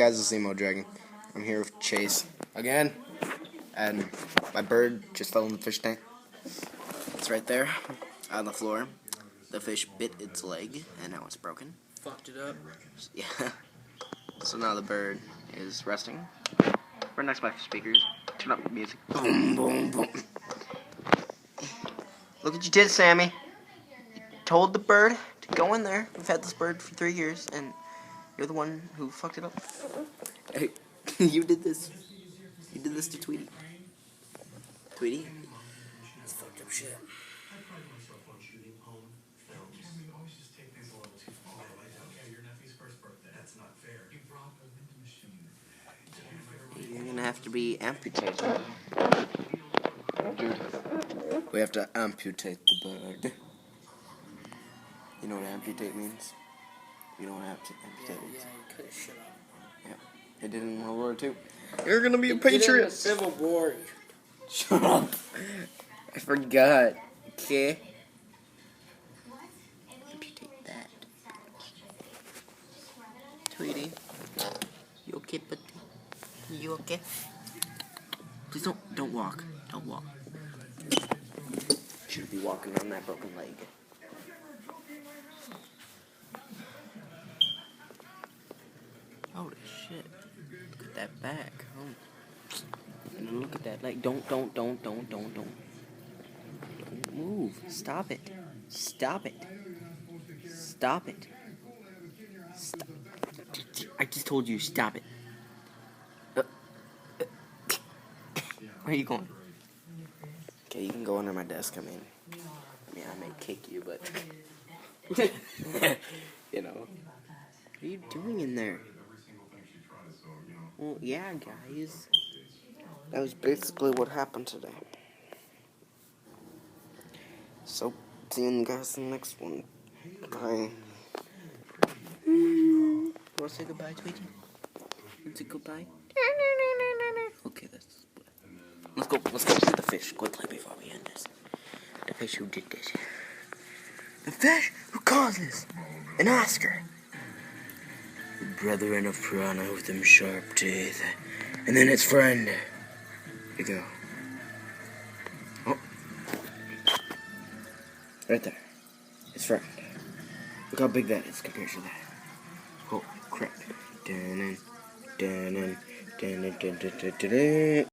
guys, it's Emo Dragon. I'm here with Chase again, and my bird just fell in the fish tank. It's right there on the floor. The fish bit its leg, and now it's broken. Fucked it up. Yeah. So now the bird is resting right next to my speakers. Turn up the music. Boom, boom, boom. Look what you did, Sammy. You told the bird to go in there. We've had this bird for 3 years, and you're the one who fucked it up. Hey, you did this. You did this to Tweety. Tweety? That's fucked up shit. You're gonna have to be amputated. Dude, we have to amputate the bird. You know what amputate means? You know what amputate means? Yeah, you cut his shit off. Yeah, it did in World War II. You're gonna be a patriot. Did it in the Civil War. Shut up. I forgot. Okay. Amputate that. Tweety. You okay, buddy? You okay? Please don't walk. Don't walk. Shouldn't be walking on that broken leg. Holy shit. Look at that back. Oh. And look at that leg. Don't move. Stop it. Stop it. Stop it. Stop. I just told you, stop it. Where are you going? Okay, you can go under my desk. I mean, I may kick you, but you know. What are you doing in there? Well, yeah, guys. That was basically what happened today. So, see you guys in the next one. Bye. Want to say goodbye, Tweety? Want to say goodbye? Okay, let's go see the fish quickly before we end this. The fish who did this. The fish who caused this. An Oscar. Brethren of piranha with them sharp teeth. And then its friend. Here you go. Oh. Right there. Its friend. Look how big that is compared to that. Oh, crap. Dun-dun, dun-dun, dun-dun, dun-dun, dun-dun, dun-dun.